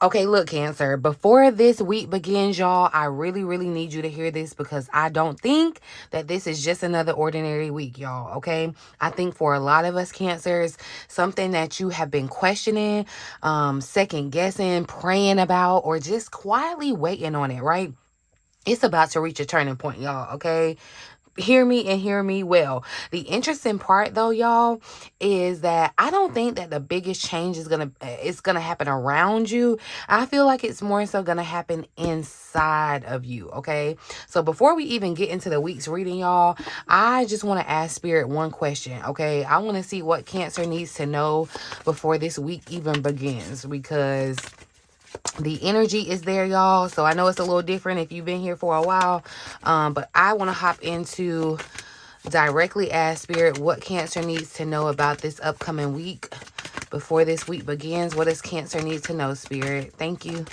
Okay, look, Cancer, before this week begins, y'all, I really, really need you to hear this because I don't think that this is just another ordinary week, y'all, okay? I think for a lot of us Cancers, something that you have been questioning, second guessing, praying about, or just quietly waiting on it, right? It's about to reach a turning point, y'all, okay? Hear me and hear me well. The interesting part though, y'all, is that I don't think that the biggest change is gonna happen around you. I feel like it's more so gonna happen inside of you. Okay. So before we even get into the week's reading, y'all, I just want to ask Spirit one question. Okay. I want to see what Cancer needs to know before this week even begins, because the energy is there, y'all. So I know it's a little different if you've been here for a while, but I want to hop into directly ask Spirit what Cancer needs to know about this upcoming week before this week begins. What does Cancer need to know, Spirit? Thank you.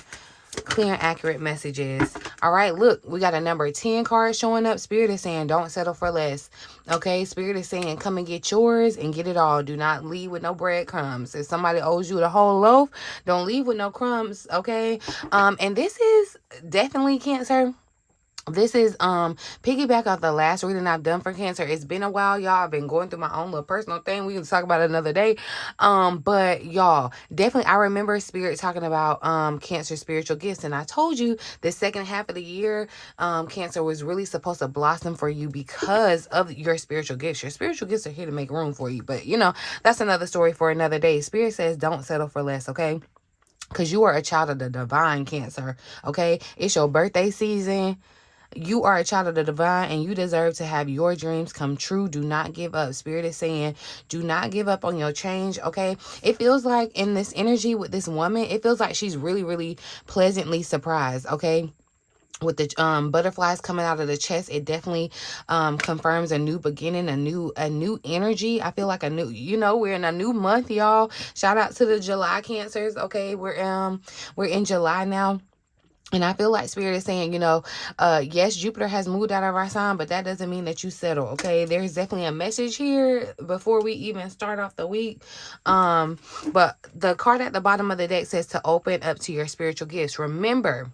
Clear and accurate messages. All right, look, we got a number 10 card showing up. Spirit is saying don't settle for less. Okay, Spirit is saying come and get yours and get it all. Do not leave with no breadcrumbs. If somebody owes you the whole loaf, don't leave with no crumbs. Okay. And this is definitely Cancer. This is piggyback off the last reading I've done for Cancer. It's been a while, y'all. I've been going through my own little personal thing. We can talk about it another day. But y'all, definitely I remember Spirit talking about Cancer spiritual gifts. And I told you the second half of the year, Cancer was really supposed to blossom for you because of your spiritual gifts. Your spiritual gifts are here to make room for you. But that's another story for another day. Spirit says don't settle for less, okay? Because you are a child of the divine, Cancer. Okay? It's your birthday season. You are a child of the divine and you deserve to have your dreams come true. Do not give up. Spirit is saying, do not give up on your change, okay? It feels like in this energy with this woman, it feels like she's really, really pleasantly surprised, okay? With the butterflies coming out of the chest, it definitely confirms a new beginning, a new energy. I feel like a new, we're in a new month, y'all. Shout out to the July Cancers, okay? We're in July now. And I feel like Spirit is saying, yes, Jupiter has moved out of our sign, but that doesn't mean that you settle, okay? There's definitely a message here before we even start off the week. But the card at the bottom of the deck says to open up to your spiritual gifts. Remember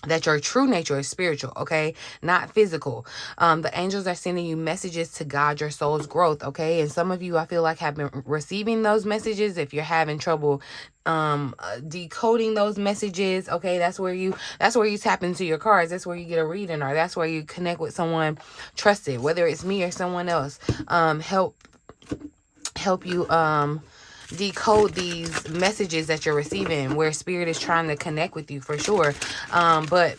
that your true nature is spiritual, okay, not physical. The angels are sending you messages to guide your soul's growth, okay? And some of you, I feel like, have been receiving those messages. If you're having trouble decoding those messages, okay, that's where you tap into your cards. That's where you get a reading, or that's where you connect with someone trusted, whether it's me or someone else. Help you decode these messages that you're receiving, where Spirit is trying to connect with you for sure. But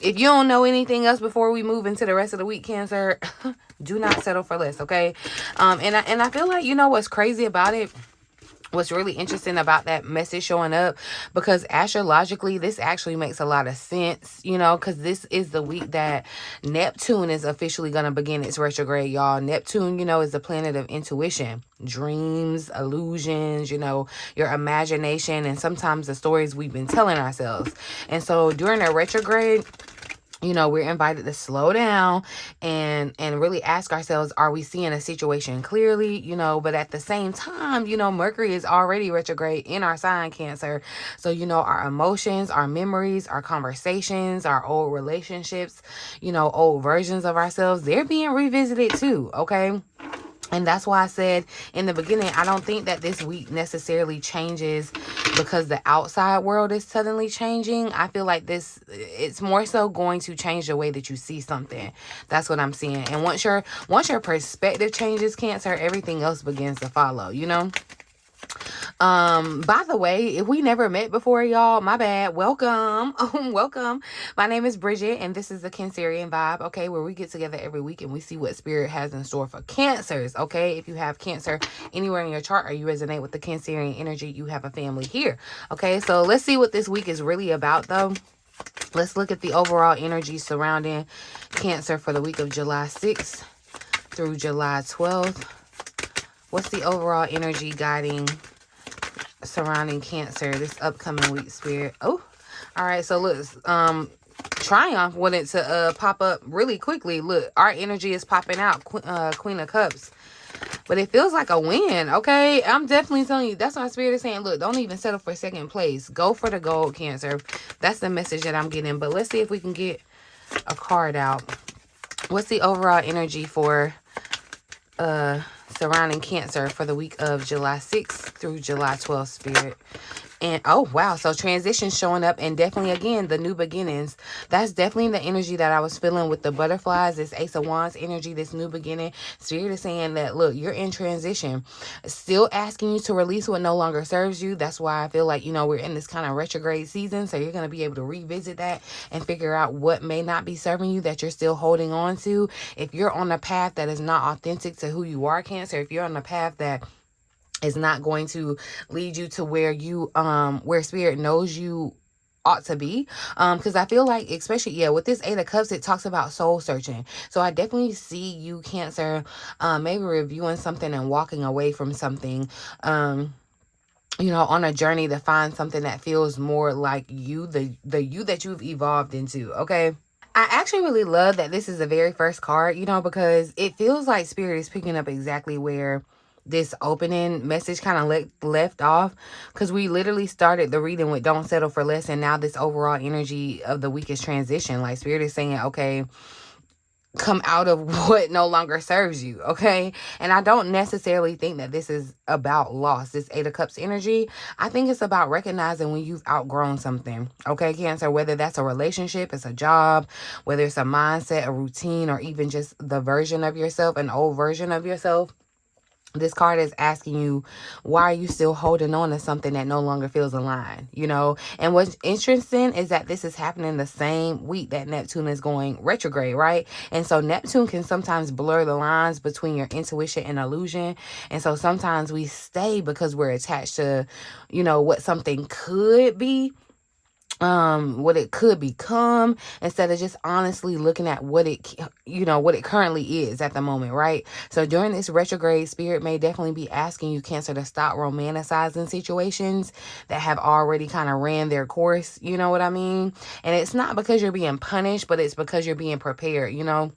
if you don't know anything else before we move into the rest of the week, Cancer, do not settle for less, okay? And I feel like, what's crazy about it, what's really interesting about that message showing up, because astrologically this actually makes a lot of sense, because this is the week that Neptune is officially going to begin its retrograde, y'all. Neptune, is the planet of intuition, dreams, illusions, your imagination, and sometimes the stories we've been telling ourselves. And so during a retrograde, we're invited to slow down and really ask ourselves, are we seeing a situation clearly? But at the same time, Mercury is already retrograde in our sign, Cancer. So, our emotions, our memories, our conversations, our old relationships, old versions of ourselves, they're being revisited too, okay? And that's why I said in the beginning, I don't think that this week necessarily changes because the outside world is suddenly changing. I feel like it's more so going to change the way that you see something. That's what I'm seeing. And once your perspective changes, Cancer, everything else begins to follow, By the way, if we never met before, y'all, my bad. Welcome. Welcome. My name is Bridget, and this is the Cancerian Vibe, okay, where we get together every week and we see what Spirit has in store for Cancers, okay? If you have Cancer anywhere in your chart or you resonate with the Cancerian energy, you have a family here, okay? So let's see what this week is really about, though. Let's look at the overall energy surrounding Cancer for the week of July 6th through July 12th. What's the overall energy guiding surrounding Cancer this upcoming week, Spirit? Oh, all right. So look, Triumph wanted to pop up really quickly. Look, our energy is popping out. Queen of Cups. But it feels like a win, okay? I'm definitely telling you. That's why Spirit is saying, look, don't even settle for second place. Go for the gold, Cancer. That's the message that I'm getting. But let's see if we can get a card out. What's the overall energy for surrounding Cancer for the week of July 6th through July 12th, Spirit? And oh wow, so transition showing up, and definitely again the new beginnings. That's definitely the energy that I was feeling with the butterflies, this Ace of Wands energy, this new beginning. Spirit is saying that, look, you're in transition, still asking you to release what no longer serves you. That's why I feel like, you know, we're in this kind of retrograde season, so you're going to be able to revisit that and figure out what may not be serving you that you're still holding on to. If you're on a path that is not authentic to who you are, Cancer, if you're on a path that is not going to lead you to where you where Spirit knows you ought to be, because I feel like, especially with this Eight of Cups, it talks about soul searching. So I definitely see you, Cancer, maybe reviewing something and walking away from something, you know, on a journey to find something that feels more like you, the you that you've evolved into. Okay, I actually really love that this is the very first card, you know, because it feels like Spirit is picking up exactly where this opening message kind of left off, because we literally started the reading with don't settle for less, and now this overall energy of the week is transition. Like Spirit is saying, okay, come out of what no longer serves you, okay? And I don't necessarily think that this is about loss, this Eight of Cups energy. I think it's about recognizing when you've outgrown something, okay, Cancer? Whether that's a relationship, it's a job, whether it's a mindset, a routine, or even just the version of yourself, an old version of yourself. This card is asking you, why are you still holding on to something that no longer feels aligned, you know? And what's interesting is that this is happening the same week that Neptune is going retrograde, right? And so Neptune can sometimes blur the lines between your intuition and illusion. And so sometimes we stay because we're attached to, you know, what something could be, what it could become, instead of just honestly looking at what it, you know, what it currently is at the moment, right? So during this retrograde, Spirit may definitely be asking you, Cancer, to stop romanticizing situations that have already kind of ran their course, you know what I mean? And it's not because you're being punished, but it's because you're being prepared, you know?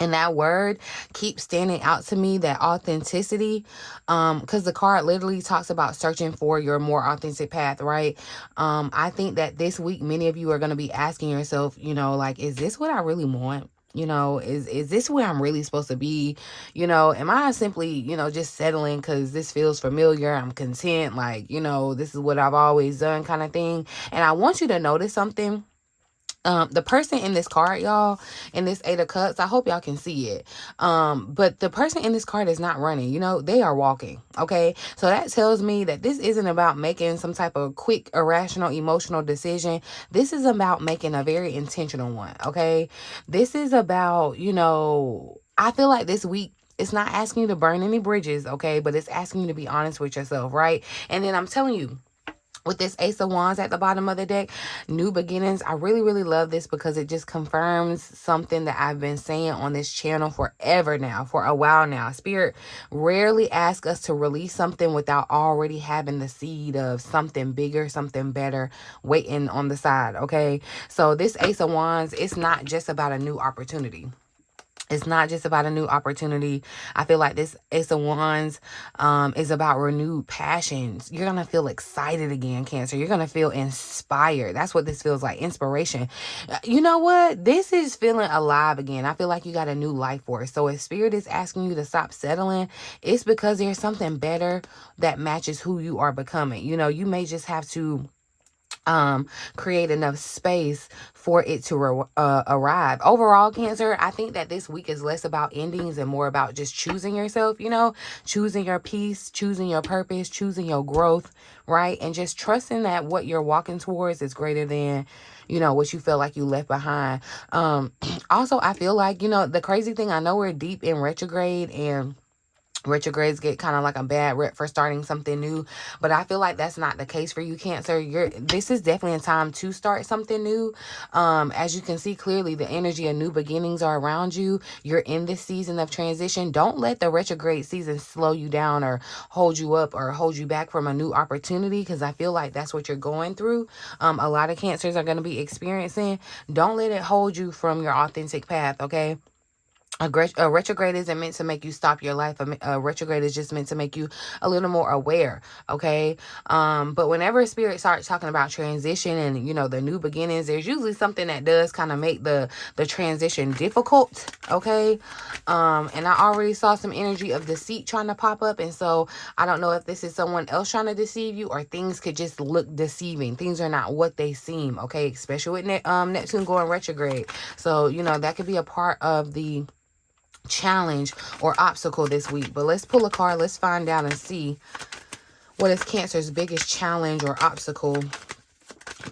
And that word keeps standing out to me, that authenticity, because the card literally talks about searching for your more authentic path, right? I think that this week, many of you are going to be asking yourself, you know, like, is this what I really want? You know, is this where I'm really supposed to be? You know, am I simply, you know, just settling because this feels familiar? I'm content, like, you know, this is what I've always done kind of thing. And I want you to notice something. The person in this card, y'all, in this Eight of Cups, I hope y'all can see it. But the person in this card is not running, you know, they are walking. Okay. So that tells me that this isn't about making some type of quick, irrational, emotional decision. This is about making a very intentional one. Okay. This is about, you know, I feel like this week, it's not asking you to burn any bridges, okay, but it's asking you to be honest with yourself, right? And then I'm telling you, with this Ace of Wands at the bottom of the deck, new beginnings, I really, really love this because it just confirms something that I've been saying on this channel forever now, for a while now. Spirit rarely asks us to release something without already having the seed of something bigger, something better waiting on the side, okay? So this Ace of Wands, it's not just about a new opportunity. It's not just about a new opportunity. I feel like this Ace of Wands is about renewed passions. You're going to feel excited again, Cancer. You're going to feel inspired. That's what this feels like, inspiration. You know what? This is feeling alive again. I feel like you got a new life force. So if Spirit is asking you to stop settling, it's because there's something better that matches who you are becoming. You know, you may just have to create enough space for it to arrive. Overall, Cancer, I think that this week is less about endings and more about just choosing yourself, you know, choosing your peace, choosing your purpose, choosing your growth, right? And just trusting that what you're walking towards is greater than, you know, what you feel like you left behind. Also, I feel like, you know, the crazy thing, I know we're deep in retrograde, and retrogrades get kind of like a bad rep for starting something new, but I feel like that's not the case for you, Cancer. This is definitely a time to start something new. As you can see clearly, the energy of new beginnings are around you. You're in this season of transition. Don't let the retrograde season slow you down or hold you up or hold you back from a new opportunity, because I feel like that's what you're going through. A lot of Cancers are going to be experiencing. Don't let it hold you from your authentic path, okay? A retrograde isn't meant to make you stop your life. A retrograde is just meant to make you a little more aware, okay? But whenever spirit starts talking about transition and, the new beginnings, there's usually something that does kind of make the transition difficult, okay? And I already saw some energy of deceit trying to pop up, and so I don't know if this is someone else trying to deceive you, or things could just look deceiving. Things are not what they seem, okay? Especially with Neptune going retrograde. So, that could be a part of the challenge or obstacle this week. But let's pull a card. Let's find out and see what is Cancer's biggest challenge or obstacle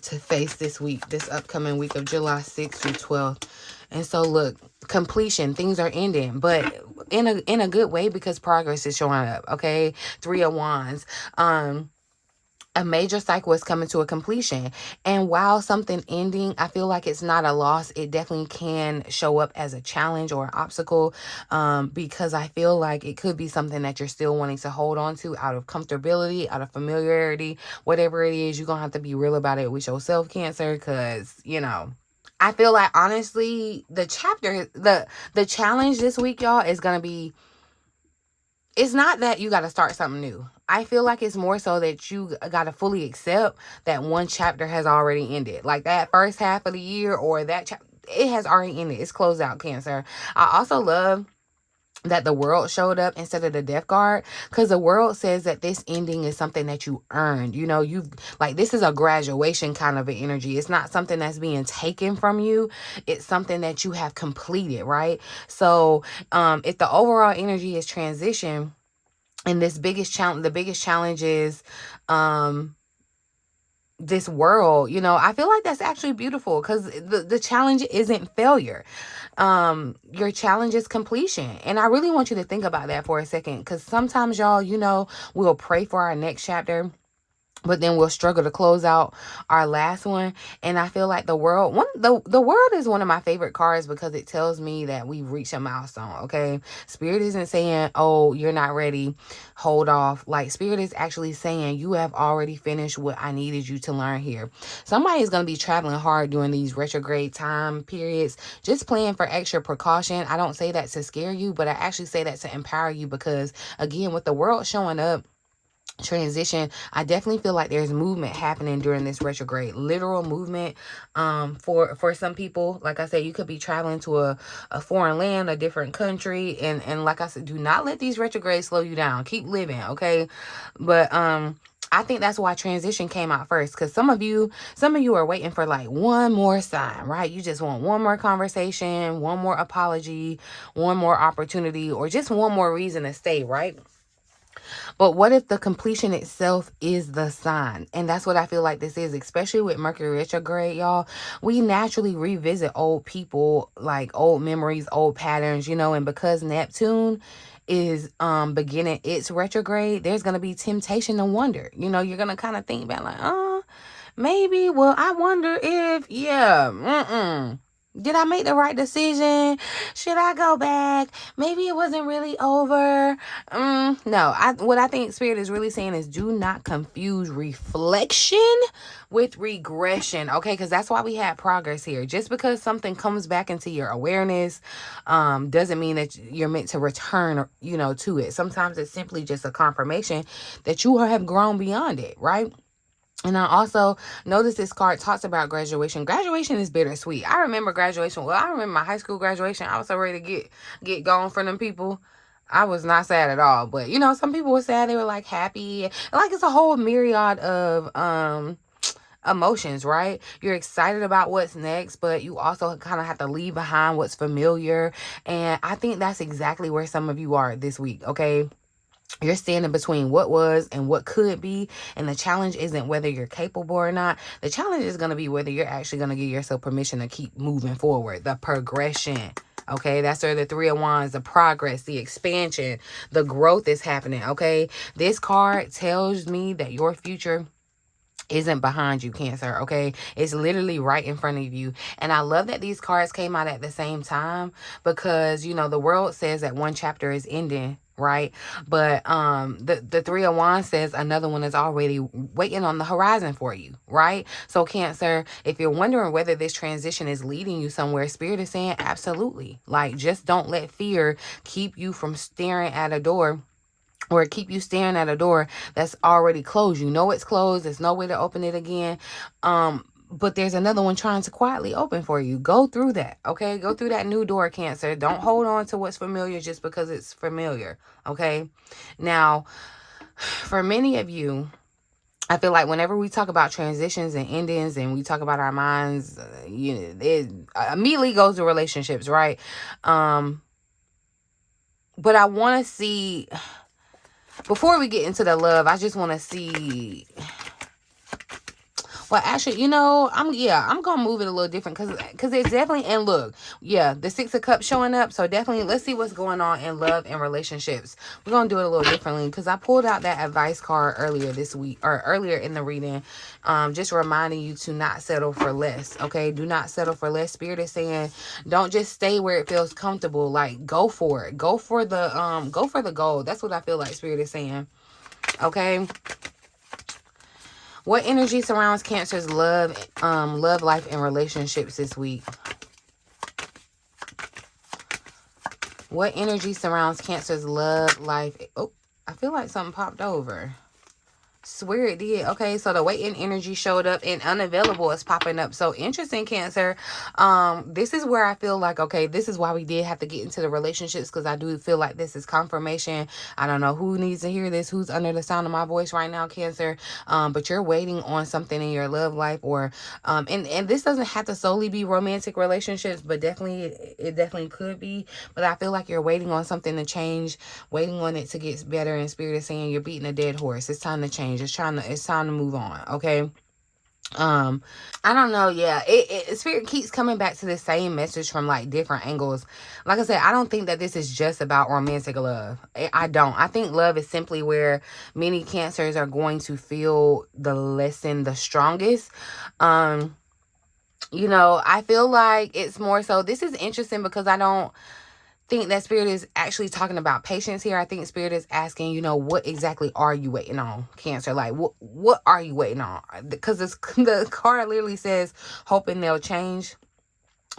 to face this week, this upcoming week of July 6th through 12th. And so look, completion, things are ending, but in a good way, because progress is showing up, okay? 3 of Wands. A major cycle is coming to a completion. And while something ending, I feel like it's not a loss. It definitely can show up as a challenge or an obstacle, because I feel like it could be something that you're still wanting to hold on to out of comfortability, out of familiarity, whatever it is. You're going to have to be real about it with yourself, Cancer, because, I feel like, honestly, the challenge this week, y'all, is going to be, it's not that you got to start something new. I feel like it's more so that you got to fully accept that one chapter has already ended. Like that first half of the year, or that it has already ended. It's closed out, Cancer. I also love that the world showed up instead of the death card, because the world says that this ending is something that you earned. You've, like, this is a graduation kind of an energy. It's not something that's being taken from you. It's something that you have completed, right? So if the overall energy is transition, and the biggest challenge is this world, I feel like that's actually beautiful, because the challenge isn't failure. Your challenge is completion. And I really want you to think about that for a second, because sometimes, y'all, we'll pray for our next chapter, but then we'll struggle to close out our last one. And I feel like the world is one of my favorite cards, because it tells me that we've reached a milestone, okay? Spirit isn't saying, oh, you're not ready, hold off. Like, Spirit is actually saying, you have already finished what I needed you to learn here. Somebody is going to be traveling hard during these retrograde time periods. Just plan for extra precaution. I don't say that to scare you, but I actually say that to empower you, because, again, with the world showing up, transition, I definitely feel like there's movement happening during this retrograde, literal movement. For some people, like I said, you could be traveling to a foreign land, a different country, and like I said, do not let these retrogrades slow you down. Keep living, okay? But I think that's why transition came out first, because some of you are waiting for like one more sign, right? You just want one more conversation, one more apology, one more opportunity, or just one more reason to stay, right? But what if the completion itself is the sign? And that's what I feel like this is, especially with Mercury retrograde, y'all. We naturally revisit old people, like old memories, old patterns, and because Neptune is beginning its retrograde, there's going to be temptation to wonder. You're going to kind of think about like, maybe, well, I wonder if, did I make the right decision? Should I go back? Maybe it wasn't really over. No, what I think Spirit is really saying is, do not confuse reflection with regression, okay? Because that's why we had progress here. Just because something comes back into your awareness doesn't mean that you're meant to return, to it. Sometimes it's simply just a confirmation that you have grown beyond it, right? And I also notice this card talks about graduation. Graduation is bittersweet. I remember graduation. Well, I remember my high school graduation. I was so ready to get gone from them people. I was not sad at all. But, some people were sad. They were, like, happy. Like, it's a whole myriad of emotions, right? You're excited about what's next, but you also kind of have to leave behind what's familiar. And I think that's exactly where some of you are this week, okay? You're standing between what was and what could be. And the challenge isn't whether you're capable or not. The challenge is going to be whether you're actually going to give yourself permission to keep moving forward. The progression. Okay, that's where the 3 of Wands, the progress, the expansion, the growth is happening. Okay, this card tells me that your future isn't behind you, Cancer, okay? It's literally right in front of you. And I love that these cards came out at the same time, because, the world says that one chapter is ending, right? But the Three of Wands says another one is already waiting on the horizon for you, right? So Cancer, if you're wondering whether this transition is leading you somewhere, Spirit is saying absolutely. Like, just don't let fear keep you from staring at a door, or keep you staring at a door that's already closed. You know it's closed. There's no way to open it again. But there's another one trying to quietly open for you. Go through that, okay? Go through that new door, Cancer. Don't hold on to what's familiar just because it's familiar, okay? Now, for many of you, I feel like whenever we talk about transitions and endings and we talk about our minds, it immediately goes to relationships, right? But I want to see, before we get into the love, I just want to see. Well, actually, I'm gonna move it a little different because it's definitely, and look, yeah, the Six of Cups showing up. So definitely, let's see what's going on in love and relationships. We're gonna do it a little differently because I pulled out that advice card earlier this week, or earlier in the reading, just reminding you to not settle for less. Okay, do not settle for less. Spirit is saying, don't just stay where it feels comfortable. Like, go for it. Go for the goal. That's what I feel like Spirit is saying. Okay. What energy surrounds Cancer's love life, and relationships this week? What energy surrounds Cancer's love life? Oh, I feel like something popped over. Swear it did. Okay, so the waiting energy showed up and unavailable is popping up. So interesting, Cancer. This is where I feel like, okay, this is why we did have to get into the relationships, because I do feel like this is confirmation. I don't know who needs to hear this, who's under the sound of my voice right now, Cancer. But you're waiting on something in your love life, or and this doesn't have to solely be romantic relationships, but it definitely could be. But I feel like you're waiting on something to change, waiting on it to get better, and Spirit is saying you're beating a dead horse. It's time to change. It's time to move on. Okay. I don't know. Yeah, Spirit keeps coming back to the same message from like different angles. Like I said, I don't think that this is just about romantic love. I don't. I think love is simply where many Cancers are going to feel the lesson the strongest. I feel like it's more so, this is interesting because I don't think that Spirit is actually talking about patience here. I think Spirit is asking, what exactly are you waiting on, Cancer? Like, what are you waiting on? Because the card literally says hoping they'll change,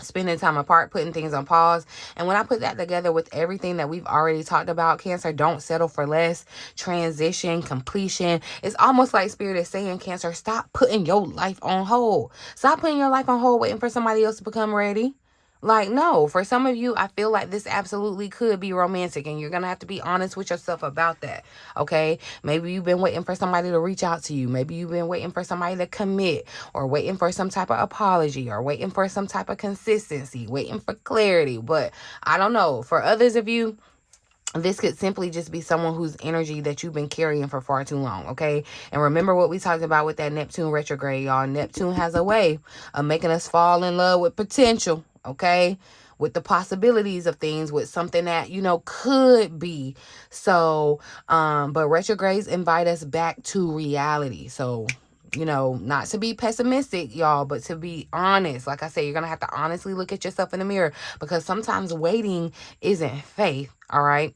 spending time apart, putting things on pause. And when I put that together with everything that we've already talked about, Cancer, don't settle for less, transition, completion, it's almost like Spirit is saying, Cancer, stop putting your life on hold. Stop putting your life on hold waiting for somebody else to become ready. Like, no, for some of you, I feel like this absolutely could be romantic, and you're going to have to be honest with yourself about that, okay? Maybe you've been waiting for somebody to reach out to you. Maybe you've been waiting for somebody to commit, or waiting for some type of apology, or waiting for some type of consistency, waiting for clarity. But I don't know. For others of you, this could simply just be someone whose energy that you've been carrying for far too long, okay? And remember what we talked about with that Neptune retrograde, y'all. Neptune has a way of making us fall in love with potential, okay? With the possibilities of things, with something that, could be. So, but retrogrades invite us back to reality. So, not to be pessimistic, y'all, but to be honest. Like I said, you're going to have to honestly look at yourself in the mirror, because sometimes waiting isn't faith, all right?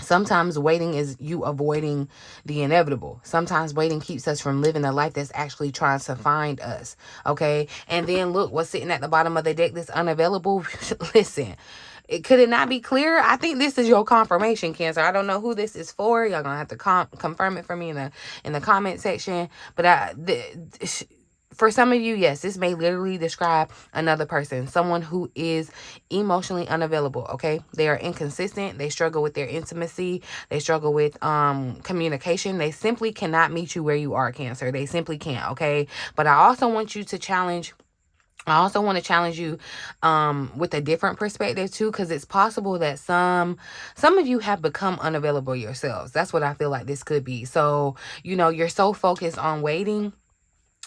Sometimes waiting is you avoiding the inevitable. Sometimes waiting keeps us from living a life that's actually trying to find us, okay? And then look, what's sitting at the bottom of the deck that's unavailable? Listen, could it not be clearer? I think this is your confirmation, Cancer. I don't know who this is for. Y'all gonna have to confirm it for me in the comment section. But for some of you, yes, this may literally describe another person, someone who is emotionally unavailable, okay? They are inconsistent. They struggle with their intimacy. They struggle with communication. They simply cannot meet you where you are, Cancer. They simply can't, okay? But I also want to challenge you with a different perspective too, because it's possible that some of you have become unavailable yourselves. That's what I feel like this could be. So, you're so focused on waiting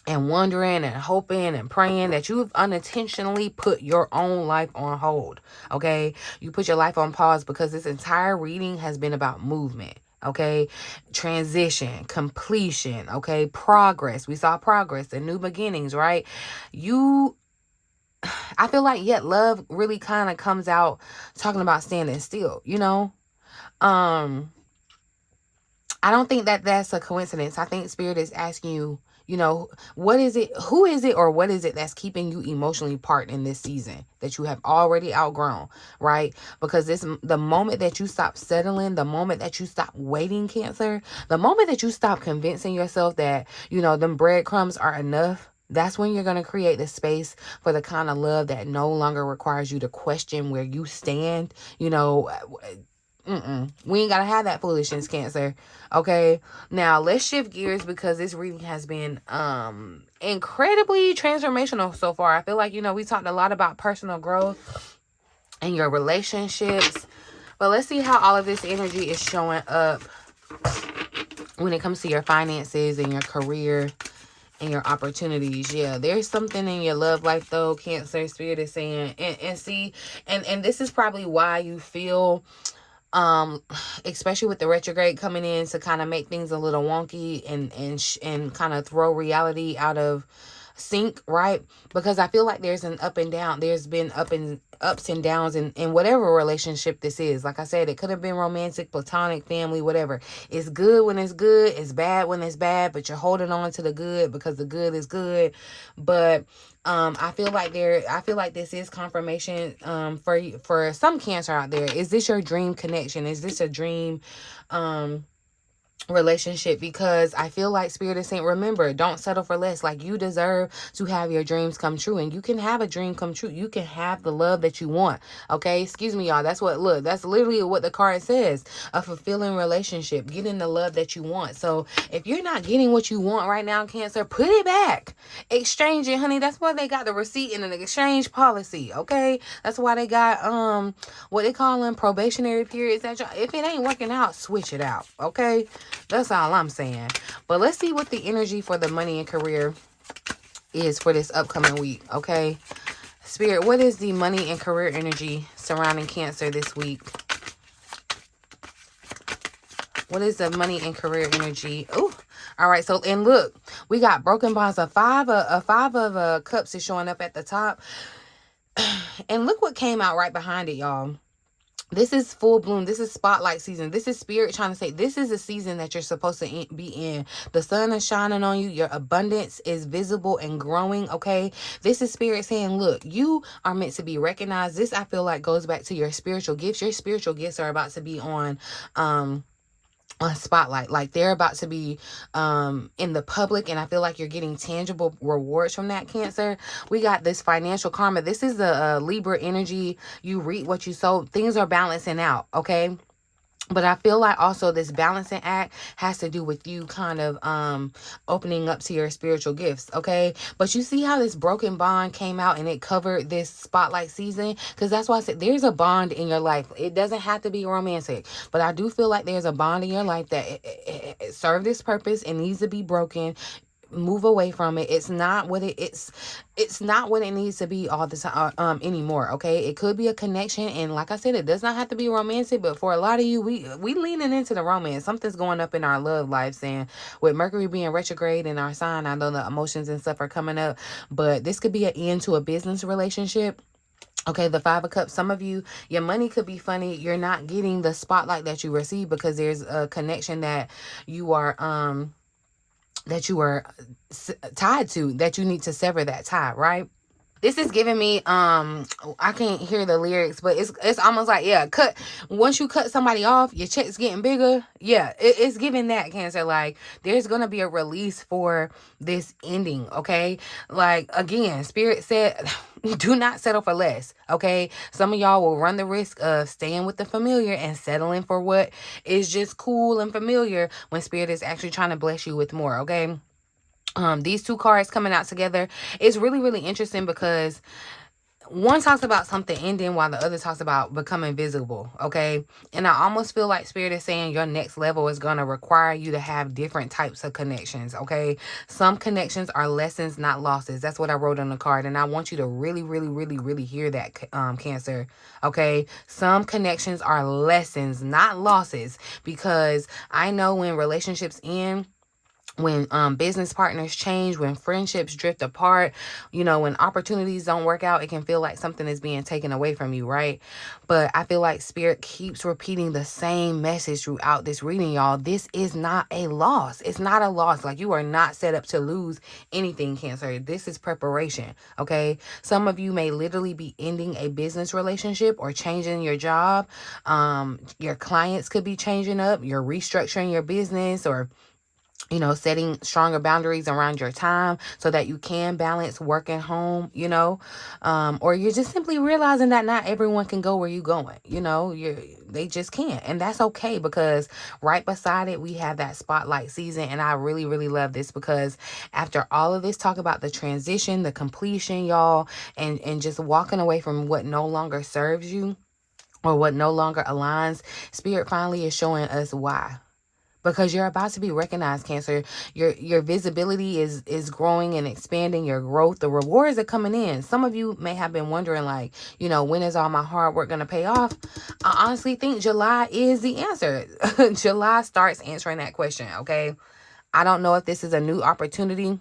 and wondering and hoping and praying that you've unintentionally put your own life on hold, okay? You put your life on pause because this entire reading has been about movement, okay? Transition, completion, okay? Progress. We saw progress and new beginnings, right? I feel like, love really kind of comes out talking about standing still, I don't think that that's a coincidence. I think Spirit is asking you, you know, what is it, who is it, or what is it that's keeping you emotionally apart in this season that you have already outgrown, right? Because the moment that you stop settling, the moment that you stop waiting, Cancer, the moment that you stop convincing yourself that, you know, them breadcrumbs are enough, that's when you're going to create the space for the kind of love that no longer requires you to question where you stand, you know. We ain't gotta have that foolishness, Cancer. Okay, now let's shift gears because this reading has been incredibly transformational so far. I feel like, you know, we talked a lot about personal growth and your relationships, but let's see how all of this energy is showing up when it comes to your finances and your career and your opportunities. Yeah, there's something in your love life though, Cancer. Spirit is saying, and see, and this is probably why you feel, especially with the retrograde coming in to kind of make things a little wonky and kind of throw reality out of sync, right? Because I feel like there's an up and down. There's been ups and downs in whatever relationship this is. Like I said, it could have been romantic, platonic, family, whatever. It's good when it's good, it's bad when it's bad, but you're holding on to the good because the good is good. But I feel like this is confirmation for some Cancer out there. Is this your dream connection? Is this a dream relationship? Because I feel like Spirit is saying, remember, don't settle for less. Like, you deserve to have your dreams come true, and you can have a dream come true. You can have the love that you want. Okay, excuse me, y'all. That's literally what the card says. A fulfilling relationship, getting the love that you want. So if you're not getting what you want right now, Cancer, put it back, exchange it, honey. That's why they got the receipt and an exchange policy. Okay, that's why they got what they call them, probationary periods. If it ain't working out, switch it out. Okay, that's all I'm saying. But let's see what the energy for the money and career is for this upcoming week, okay? Spirit, what is the money and career energy surrounding Cancer this week? What is the money and career energy? Oh, all right. So, and look, we got broken bonds. A five of cups is showing up at the top. And look what came out right behind it, y'all. This is full bloom. This is spotlight season. This is Spirit trying to say this is a season that you're supposed to be in. The sun is shining on you. Your abundance is visible and growing, okay? This is Spirit saying, look, you are meant to be recognized. This, I feel like, goes back to your spiritual gifts. Your spiritual gifts are about to be on spotlight. Like, they're about to be in the public, and I feel like you're getting tangible rewards from that, Cancer. We got this financial karma. This is a Libra energy. You reap what you sow. Things are balancing out, okay? But I feel like also this balancing act has to do with you kind of opening up to your spiritual gifts, okay? But you see how this broken bond came out and it covered this spotlight season? Because that's why I said there's a bond in your life. It doesn't have to be romantic, but I do feel like there's a bond in your life that it served its purpose. It needs to be broken. Move away from it. It's not what it's not what it needs to be all the time anymore, okay? It could be a connection, and like I said, it does not have to be romantic, but for a lot of you, we leaning into the romance. Something's going up in our love lives, and with Mercury being retrograde in our sign, I know the emotions and stuff are coming up, but this could be an end to a business relationship. Okay, the Five of Cups. Some of you, your money could be funny. You're not getting the spotlight that you receive because there's a connection that you are tied to, that you need to sever that tie, right? This is giving me I can't hear the lyrics, but it's almost like, yeah, once you cut somebody off, your check's getting bigger. Yeah, it's giving that, Cancer. Like, there's gonna be a release for this ending, okay? Like, again, Spirit said do not settle for less, okay? Some of y'all will run the risk of staying with the familiar and settling for what is just cool and familiar when Spirit is actually trying to bless you with more, okay? These two cards coming out together is really, really interesting because one talks about something ending while the other talks about becoming visible, okay? And I almost feel like Spirit is saying your next level is going to require you to have different types of connections, okay? Some connections are lessons, not losses. That's what I wrote on the card, and I want you to really, really, really, really hear that, Cancer, okay? Some connections are lessons, not losses, because I know when relationships end, when business partners change, when friendships drift apart, when opportunities don't work out, it can feel like something is being taken away from you, right? But I feel like Spirit keeps repeating the same message throughout this reading, y'all. This is not a loss. It's not a loss. Like, you are not set up to lose anything, Cancer. This is preparation, okay? Some of you may literally be ending a business relationship or changing your job. Your clients could be changing up. You're restructuring your business, or setting stronger boundaries around your time so that you can balance work and home, or you're just simply realizing that not everyone can go where you're going, they just can't. And that's okay, because right beside it, we have that spotlight season. And I really, really love this, because after all of this talk about the transition, the completion, y'all, and just walking away from what no longer serves you or what no longer aligns, Spirit finally is showing us why. Because you're about to be recognized, Cancer. Your visibility is growing and expanding. Your growth, the rewards are coming in. Some of you may have been wondering, like, when is all my hard work going to pay off? I honestly think July is the answer. July starts answering that question, okay? I don't know if this is a new opportunity,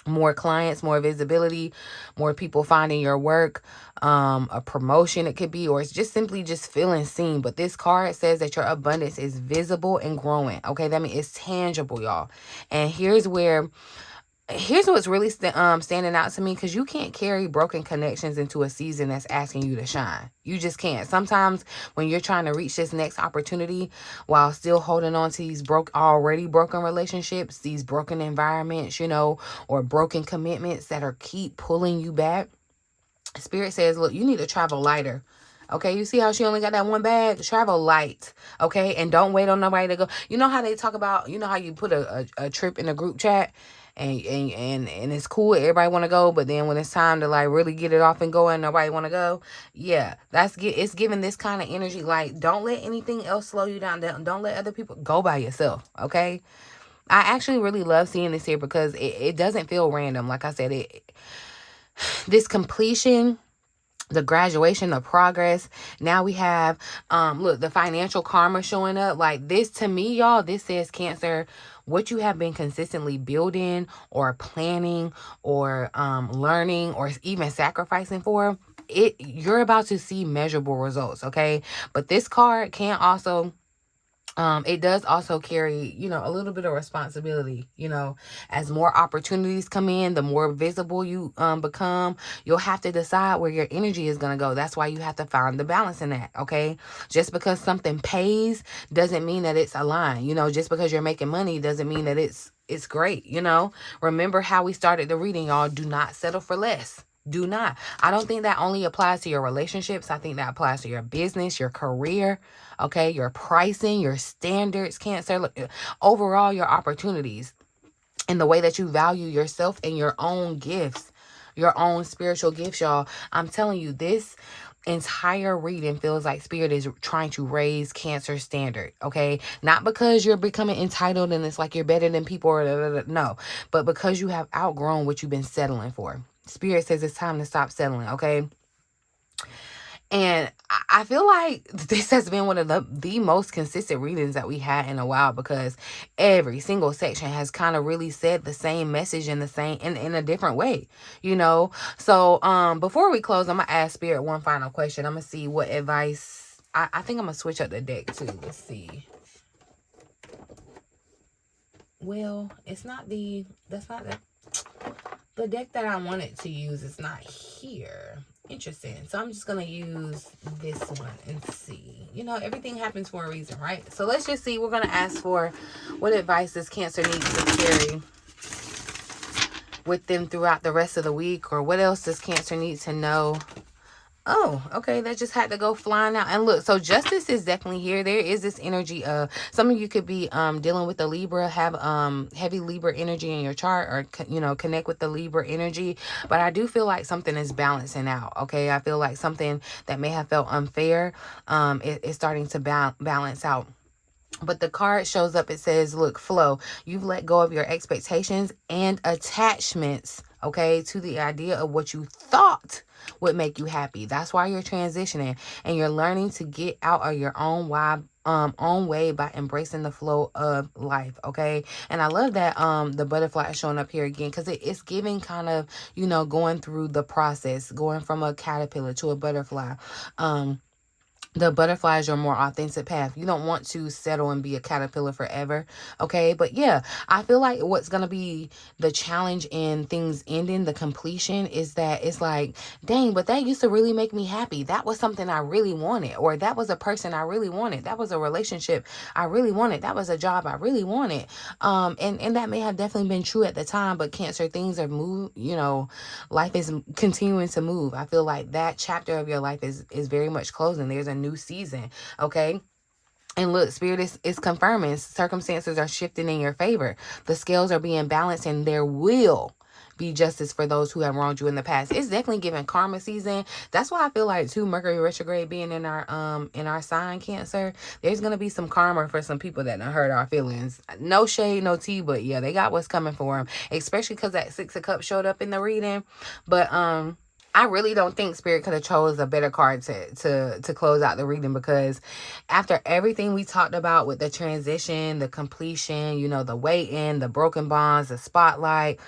more clients, more visibility, more people finding your work, a promotion it could be, or it's just simply just feeling seen. But this card says that your abundance is visible and growing. Okay, that means it's tangible, y'all. And here's what's really standing out to me, because you can't carry broken connections into a season that's asking you to shine. You just can't. Sometimes when you're trying to reach this next opportunity while still holding on to these already broken relationships, these broken environments, or broken commitments that are keep pulling you back, Spirit says, look, you need to travel lighter. Okay, you see how she only got that one bag? Travel light, okay? And don't wait on nobody to go. You know how they talk about, how you put a trip in a group chat and it's cool, everybody want to go, but then when it's time to like really get it off and go and nobody want to go? Yeah, it's giving this kind of energy. Like, don't let anything else slow you down. Don't let other people go by yourself, okay? I actually really love seeing this here, because it doesn't feel random. Like I said, this completion, the graduation, the progress. Now we have, look, the financial karma showing up. Like, this, to me, y'all, this says, Cancer, what you have been consistently building or planning or learning or even sacrificing for, you're about to see measurable results, okay? But this card can also, it does also carry, a little bit of responsibility, as more opportunities come in, the more visible you become, you'll have to decide where your energy is going to go. That's why you have to find the balance in that, okay? Just because something pays doesn't mean that it's aligned. Just because you're making money doesn't mean that it's great, Remember how we started the reading, y'all. Do not settle for less. Do not. I don't think that only applies to your relationships. I think that applies to your business, your career, okay, your pricing, your standards, Cancer. Look, overall, your opportunities and the way that you value yourself and your own gifts, your own spiritual gifts, y'all. I'm telling you, this entire reading feels like Spirit is trying to raise Cancer standard, okay? Not because you're becoming entitled and it's like you're better than people, or no, but because you have outgrown what you've been settling for. Spirit says it's time to stop settling, okay? And I feel like this has been one of the most consistent readings that we had in a while, because every single section has kind of really said the same message in a different way, So before we close, I'm gonna ask Spirit one final question. I'm gonna see what advice. I think I'm gonna switch up the deck too. Let's see. Well, that's not the deck that I wanted to use is not here. Interesting. So I'm just going to use this one and see. Everything happens for a reason, right? So let's just see. We're going to ask for what advice does Cancer need to carry with them throughout the rest of the week, or what else does Cancer need to know? Oh, okay. That just had to go flying out. And look, so justice is definitely here. There is this energy of some of you could be dealing with the Libra, have heavy Libra energy in your chart, or connect with the Libra energy. But I do feel like something is balancing out. Okay, I feel like something that may have felt unfair is starting to balance out. But the card shows up, it says, look, flow. You've let go of your expectations and attachments, okay, to the idea of what you thought would make you happy. That's why you're transitioning, and you're learning to get out of your own own way by embracing the flow of life. Okay. And I love that the butterfly is showing up here again, because it's giving kind of, going through the process, going from a caterpillar to a butterfly. The butterfly is your more authentic path. You don't want to settle and be a caterpillar forever. Okay. But yeah, I feel like what's going to be the challenge in things ending, the completion, is that it's like, dang, but that used to really make me happy. That was something I really wanted, or that was a person I really wanted. That was a relationship I really wanted. That was a job I really wanted. And that may have definitely been true at the time, but Cancer, things are life is continuing to move. I feel like that chapter of your life is very much closing. There's a new season. Okay. And look, Spirit is confirming circumstances are shifting in your favor. The scales are being balanced, and there will be justice for those who have wronged you in the past. It's definitely giving karma season. That's why I feel like too, Mercury retrograde being in our sign, Cancer, there's gonna be some karma for some people that done hurt our feelings. No shade, no tea, but yeah, they got what's coming for them. Especially because that Six of Cups showed up in the reading. But I really don't think Spirit could have chose a better card to close out the reading, because after everything we talked about with the transition, the completion, the waiting, the broken bonds, the spotlight,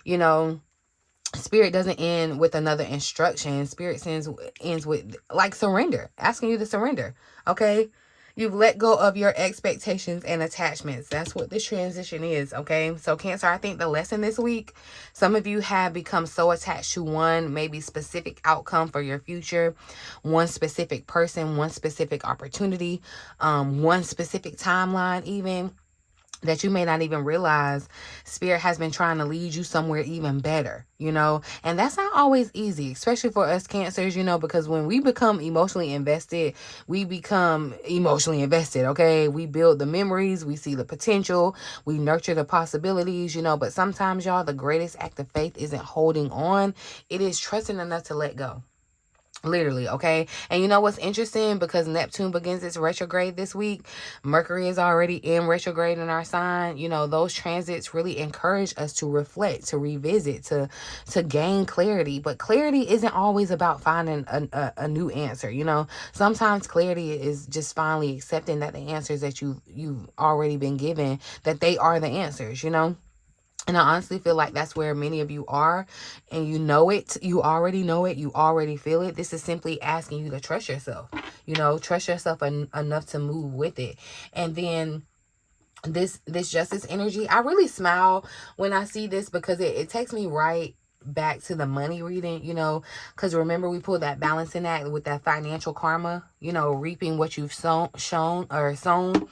Spirit doesn't end with another instruction. Spirit ends with like surrender, asking you to surrender. Okay. You've let go of your expectations and attachments. That's what this transition is, okay? So Cancer, I think the lesson this week, some of you have become so attached to one maybe specific outcome for your future, one specific person, one specific opportunity, one specific timeline even, that you may not even realize Spirit has been trying to lead you somewhere even better, and that's not always easy, especially for us Cancers, because when we become emotionally invested, we become emotionally invested. Okay. We build the memories, we see the potential, we nurture the possibilities, but sometimes, y'all, the greatest act of faith isn't holding on. It is trusting enough to let go. Literally, okay? And you know what's interesting? Because Neptune begins its retrograde this week, Mercury is already in retrograde in our sign. Those transits really encourage us to reflect, to revisit, to gain clarity. But clarity isn't always about finding a new answer, Sometimes clarity is just finally accepting that the answers that you've already been given, that they are the answers, And I honestly feel like that's where many of you are, and you know it. You already know it. You already feel it. This is simply asking you to trust yourself, trust yourself enough to move with it. And then this justice energy, I really smile when I see this, because it takes me right back to the money reading, because remember we pulled that balancing act with that financial karma, reaping what you've sown.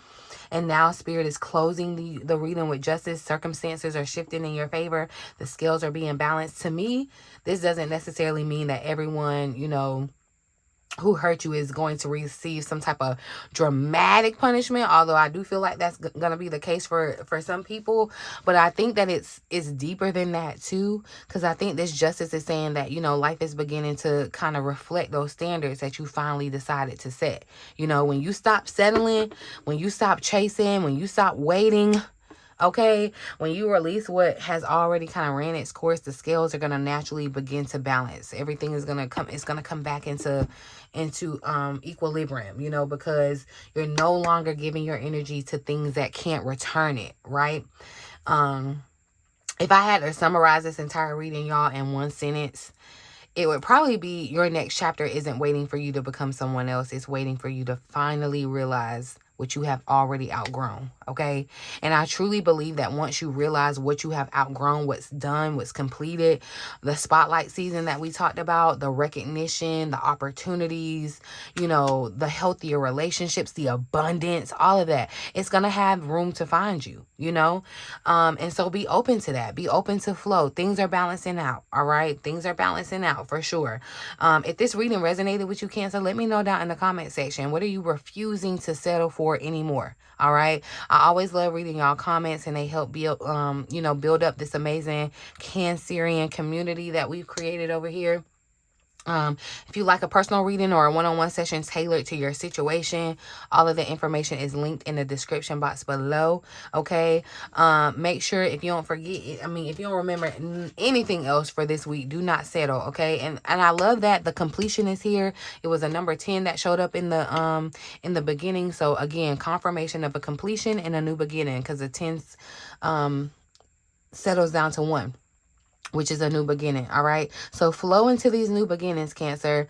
And now Spirit is closing the reading with justice. Circumstances are shifting in your favor. The scales are being balanced. To me, this doesn't necessarily mean that everyone, who hurt you is going to receive some type of dramatic punishment, although I do feel like that's going to be the case for some people. But I think that it's deeper than that too, because I think this justice is saying that life is beginning to kind of reflect those standards that you finally decided to set. When you stop settling, when you stop chasing, when you stop waiting, okay, when you release what has already kind of ran its course, the scales are going to naturally begin to balance. Everything is going to come back into equilibrium, because you're no longer giving your energy to things that can't return it, right? If I had to summarize this entire reading, y'all, in one sentence, it would probably be: your next chapter isn't waiting for you to become someone else. It's waiting for you to finally realize what you have already outgrown, okay? And I truly believe that once you realize what you have outgrown, what's done, what's completed, the spotlight season that we talked about, the recognition, the opportunities, the healthier relationships, the abundance, all of that, it's going to have room to find you, and so be open to that. Be open to flow. Things are balancing out, all right? Things are balancing out for sure. If this reading resonated with you, Cancer, let me know down in the comment section. What are you refusing to settle for anymore? All right. I always love reading y'all comments, and they help build build up this amazing Cancerian community that we've created over here. If you like a personal reading or a one-on-one session tailored to your situation, all of the information is linked in the description box below. Okay. Make sure, if you don't forget, if you don't remember anything else for this week, do not settle. Okay. And I love that the completion is here. It was a number 10 that showed up in the beginning. So again, confirmation of a completion and a new beginning, because the 10th settles down to 1, which is a new beginning. All right. So flow into these new beginnings, Cancer.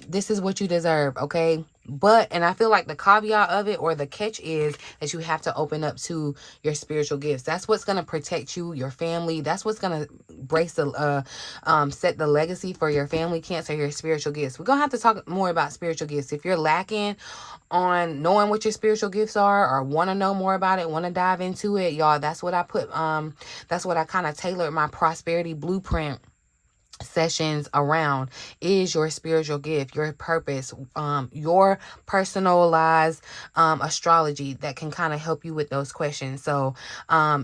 This is what you deserve. Okay. But, and I feel like the caveat of it, or the catch, is that you have to open up to your spiritual gifts. That's what's going to protect you, your family. That's what's going to set the legacy for your family, Cancer, your spiritual gifts. We're going to have to talk more about spiritual gifts. If you're lacking on knowing what your spiritual gifts are, or want to know more about it, want to dive into it, y'all, that's what I put, that's what I kind of tailored my prosperity blueprint sessions around, is your spiritual gift, your purpose, your personalized astrology that can kind of help you with those questions. So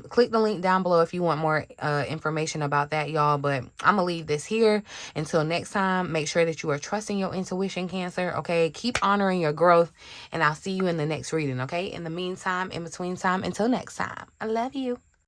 click the link down below if you want more information about that, y'all. But I'm gonna leave this here until next time. Make sure that you are trusting your intuition, Cancer. Okay, keep honoring your growth, and I'll see you in the next reading. Okay, in the meantime, in between time, until next time, I love you.